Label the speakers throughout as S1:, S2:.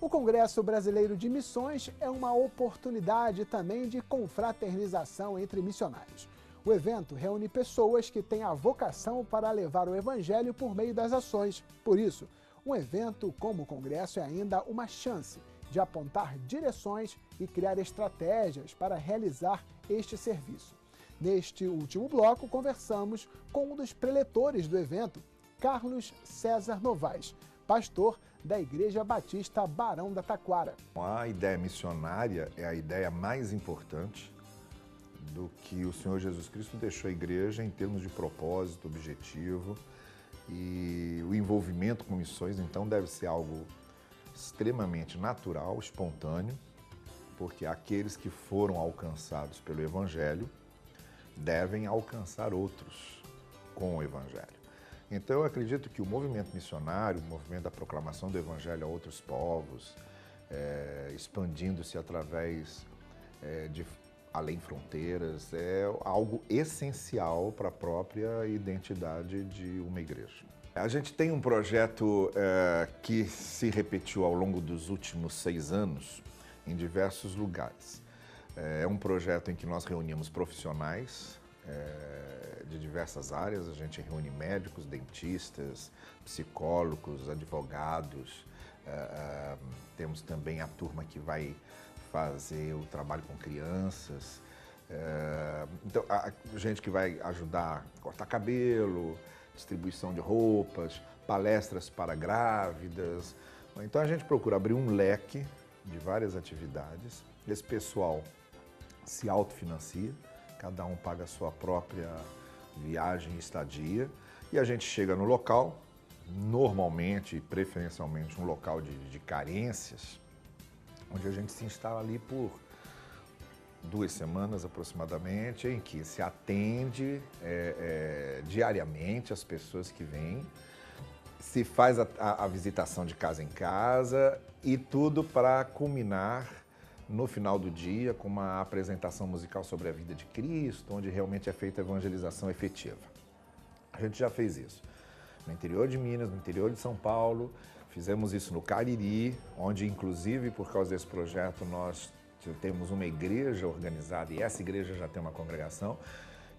S1: O Congresso Brasileiro de Missões é uma oportunidade também de confraternização entre missionários. O evento reúne pessoas que têm a vocação para levar o Evangelho por meio das ações. Por isso, um evento como o Congresso é ainda uma chance de apontar direções e criar estratégias para realizar este serviço. Neste último bloco, conversamos com um dos preletores do evento, Carlos César Novaes, pastor da Igreja Batista Barão da Taquara.
S2: A ideia missionária é a ideia mais importante do que o Senhor Jesus Cristo deixou a igreja em termos de propósito, objetivo, e o envolvimento com missões, então, deve ser algo extremamente natural, espontâneo, porque aqueles que foram alcançados pelo Evangelho devem alcançar outros com o Evangelho. Então, eu acredito que o movimento missionário, o movimento da proclamação do Evangelho a outros povos, expandindo-se através de além fronteiras, é algo essencial para a própria identidade de uma igreja. A gente tem um projeto que se repetiu ao longo dos últimos 6 anos em diversos lugares. É um projeto em que nós reunimos profissionais de diversas áreas. A gente reúne médicos, dentistas, psicólogos, advogados. Temos também a turma que vai fazer o trabalho com crianças. Então, a gente que vai ajudar a cortar cabelo, distribuição de roupas, palestras para grávidas. Então, a gente procura abrir um leque de várias atividades. Esse pessoal se autofinancia, cada um paga a sua própria viagem e estadia, e a gente chega no local, normalmente, preferencialmente, um local de carências, onde a gente se instala ali por 2 semanas aproximadamente, em que se atende diariamente as pessoas que vêm, se faz a visitação de casa em casa, e tudo para culminar no final do dia com uma apresentação musical sobre a vida de Cristo, onde realmente é feita a evangelização efetiva. A gente já fez isso no interior de Minas, no interior de São Paulo, fizemos isso no Cariri, onde inclusive por causa desse projeto nós temos uma igreja organizada, e essa igreja já tem uma congregação,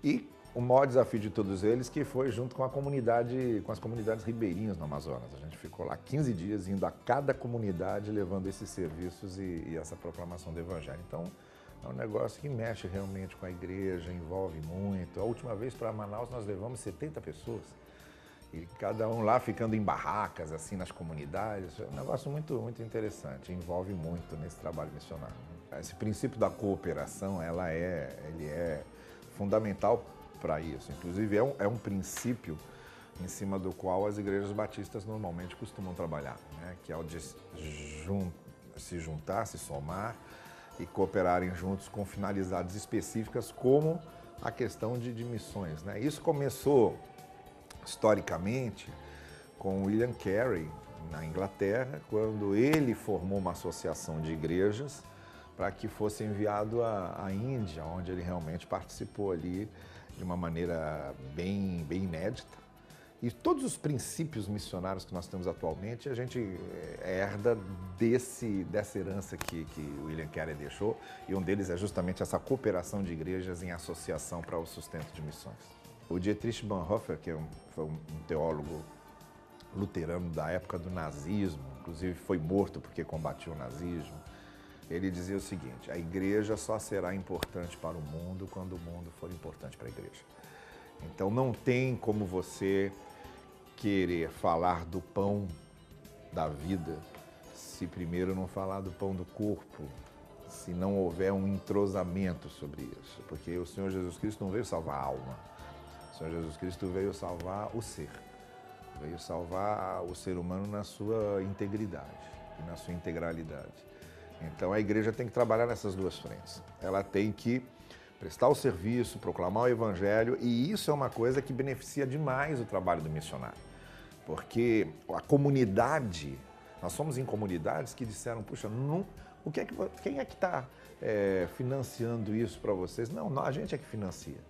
S2: e o maior desafio de todos eles que foi junto com a comunidade, com as comunidades ribeirinhas no Amazonas. A gente ficou lá 15 dias indo a cada comunidade levando esses serviços e essa proclamação do Evangelho. Então, é um negócio que mexe realmente com a igreja, envolve muito. A última vez para Manaus nós levamos 70 pessoas. E cada um lá ficando em barracas, assim, nas comunidades. É um negócio muito, muito interessante, envolve muito nesse trabalho missionário. Esse princípio da cooperação, ele é fundamental para isso. Inclusive, é um princípio em cima do qual as igrejas batistas normalmente costumam trabalhar, né? Que é o de se juntar, se somar e cooperarem juntos com finalidades específicas, como a questão de missões, né? Isso começou historicamente com William Carey, na Inglaterra, quando ele formou uma associação de igrejas para que fosse enviado à Índia, onde ele realmente participou ali de uma maneira bem inédita. E todos os princípios missionários que nós temos atualmente, a gente herda dessa herança que William Carey deixou, e um deles é justamente essa cooperação de igrejas em associação para o sustento de missões. O Dietrich Bonhoeffer, que foi um teólogo luterano da época do nazismo, inclusive foi morto porque combatia o nazismo, ele dizia o seguinte: a igreja só será importante para o mundo quando o mundo for importante para a igreja. Então não tem como você querer falar do pão da vida se primeiro não falar do pão do corpo, se não houver um entrosamento sobre isso. Porque o Senhor Jesus Cristo não veio salvar a alma, o Senhor Jesus Cristo veio salvar o ser, veio salvar o ser humano na sua integridade e na sua integralidade. Então a igreja tem que trabalhar nessas duas frentes. Ela tem que prestar o serviço, proclamar o Evangelho, e isso é uma coisa que beneficia demais o trabalho do missionário. Porque a comunidade, nós somos em comunidades que disseram, puxa, quem é que está financiando isso para vocês? Não, a gente é que financia.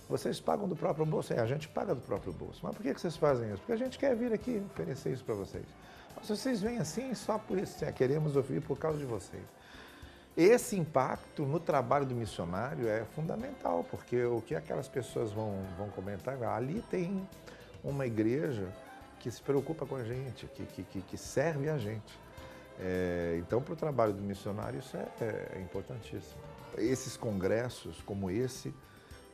S2: Vocês pagam do próprio bolso? A gente paga do próprio bolso. Mas por que vocês fazem isso? Porque a gente quer vir aqui oferecer isso para vocês. Se vocês vêm assim, só por isso, queremos ouvir por causa de vocês. Esse impacto no trabalho do missionário é fundamental, porque o que aquelas pessoas vão comentar, ali tem uma igreja que se preocupa com a gente, que serve a gente. Então, para o trabalho do missionário, isso é importantíssimo. Esses congressos como esse,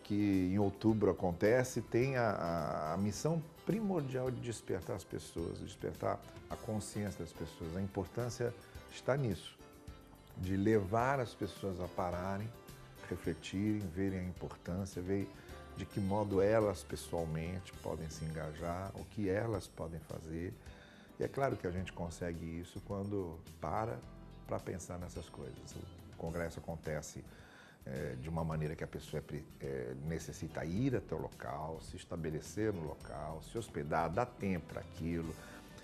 S2: que em outubro acontece, tem a missão primordial de despertar as pessoas, despertar a consciência das pessoas. A importância está nisso, de levar as pessoas a pararem, refletirem, verem a importância, ver de que modo elas pessoalmente podem se engajar, o que elas podem fazer. E é claro que a gente consegue isso quando para pensar nessas coisas. O congresso acontece de uma maneira que a pessoa necessita ir até o local, se estabelecer no local, se hospedar, dar tempo para aquilo,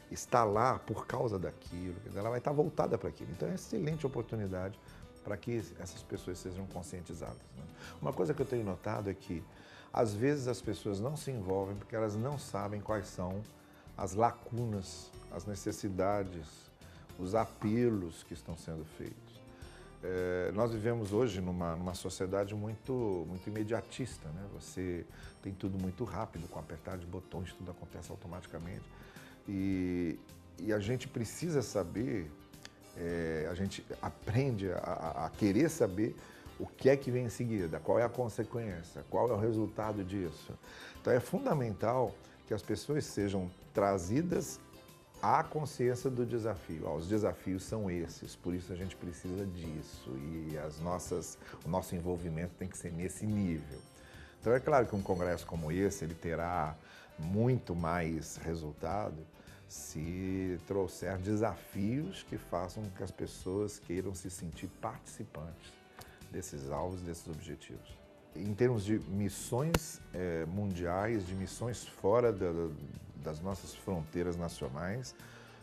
S2: estar lá por causa daquilo, ela vai estar voltada para aquilo. Então é uma excelente oportunidade para que essas pessoas sejam conscientizadas, né? Uma coisa que eu tenho notado é que, às vezes, as pessoas não se envolvem porque elas não sabem quais são as lacunas, as necessidades, os apelos que estão sendo feitos. Nós vivemos hoje numa sociedade muito imediatista, né? Você tem tudo muito rápido, com apertar de botões, tudo acontece automaticamente. E a gente precisa saber, a gente aprende a querer saber o que é que vem em seguida, qual é a consequência, qual é o resultado disso. Então é fundamental que as pessoas sejam trazidas à consciência do desafio. Os desafios são esses, por isso a gente precisa disso e o nosso envolvimento tem que ser nesse nível. Então é claro que um congresso como esse, ele terá muito mais resultado se trouxer desafios que façam com que as pessoas queiram se sentir participantes desses alvos, desses objetivos. Em termos de missões mundiais, de missões fora das nossas fronteiras nacionais,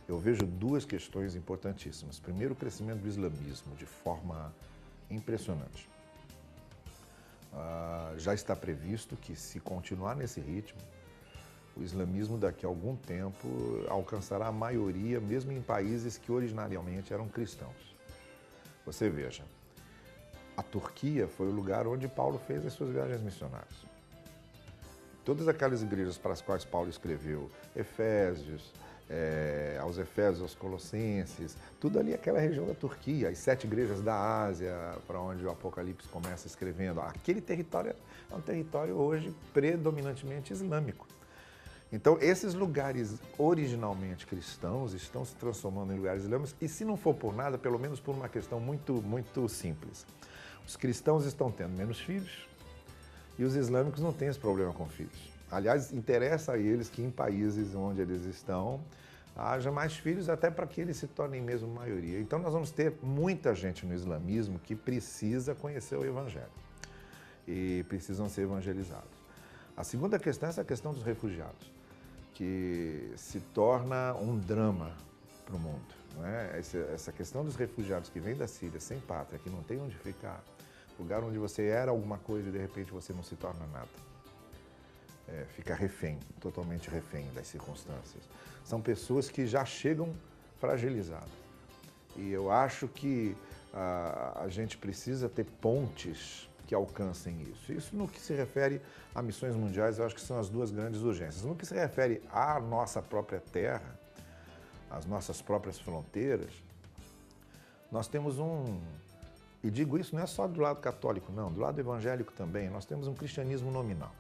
S2: eu vejo duas questões importantíssimas. Primeiro, o crescimento do islamismo de forma impressionante. Já está previsto que, se continuar nesse ritmo, o islamismo daqui a algum tempo alcançará a maioria, mesmo em países que originariamente eram cristãos. Você veja, a Turquia foi o lugar onde Paulo fez as suas viagens missionárias. Todas aquelas igrejas para as quais Paulo escreveu, Efésios, aos Efésios, aos Colossenses, tudo ali aquela região da Turquia, as 7 igrejas da Ásia, para onde o Apocalipse começa escrevendo. Aquele território é um território hoje predominantemente islâmico. Então, esses lugares originalmente cristãos estão se transformando em lugares islâmicos e, se não for por nada, pelo menos por uma questão muito simples. Os cristãos estão tendo menos filhos e os islâmicos não têm esse problema com filhos. Aliás, interessa a eles que em países onde eles estão haja mais filhos, até para que eles se tornem mesmo maioria. Então, nós vamos ter muita gente no islamismo que precisa conhecer o Evangelho e precisam ser evangelizados. A segunda questão é essa questão dos refugiados, que se torna um drama para o mundo, não é? Essa questão dos refugiados que vêm da Síria sem pátria, que não tem onde ficar, lugar onde você era alguma coisa e de repente você não se torna nada. Fica refém, totalmente refém das circunstâncias. São pessoas que já chegam fragilizadas. E eu acho que a gente precisa ter pontes que alcancem isso. Isso no que se refere a missões mundiais, eu acho que são as duas grandes urgências. No que se refere à nossa própria terra, às nossas próprias fronteiras, nós temos e digo isso não é só do lado católico, não, do lado evangélico também, nós temos um cristianismo nominal.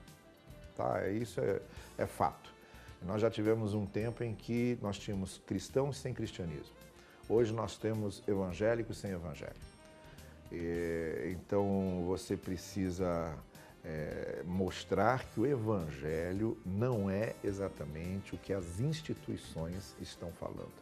S2: Tá? Isso é fato. Nós já tivemos um tempo em que nós tínhamos cristãos sem cristianismo. Hoje nós temos evangélicos sem evangelho. Então você precisa mostrar que o evangelho não é exatamente o que as instituições estão falando.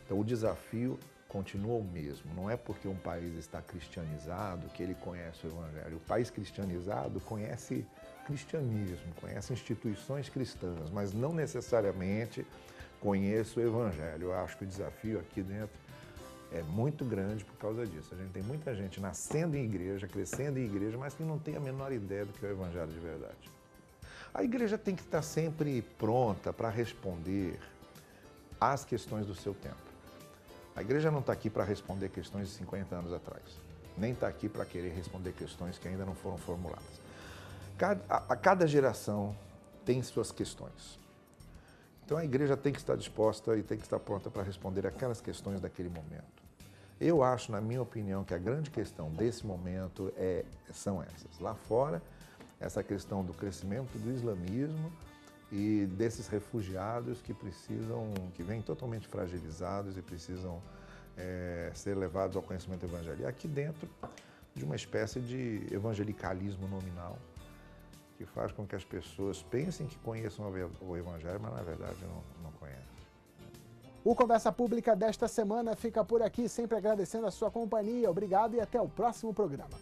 S2: Então o desafio continua o mesmo. Não é porque um país está cristianizado que ele conhece o evangelho. O país cristianizado conhece cristianismo, conhece instituições cristãs, mas não necessariamente conhece o evangelho. Eu acho que o desafio aqui dentro é muito grande por causa disso. A gente tem muita gente nascendo em igreja, crescendo em igreja, mas que não tem a menor ideia do que é o evangelho de verdade. A igreja tem que estar sempre pronta para responder às questões do seu tempo. A igreja não está aqui para responder questões de 50 anos atrás, nem está aqui para querer responder questões que ainda não foram formuladas. Cada geração tem suas questões. Então a igreja tem que estar disposta e tem que estar pronta para responder aquelas questões daquele momento. Eu acho, na minha opinião, que a grande questão desse momento são essas. Lá fora, essa questão do crescimento do islamismo e desses refugiados que vêm totalmente fragilizados e precisam ser levados ao conhecimento evangélico. Aqui dentro de uma espécie de evangelicalismo nominal, que faz com que as pessoas pensem que conheçam o Evangelho, mas na verdade não conhecem.
S1: O Conversa Pública desta semana fica por aqui, sempre agradecendo a sua companhia. Obrigado e até o próximo programa.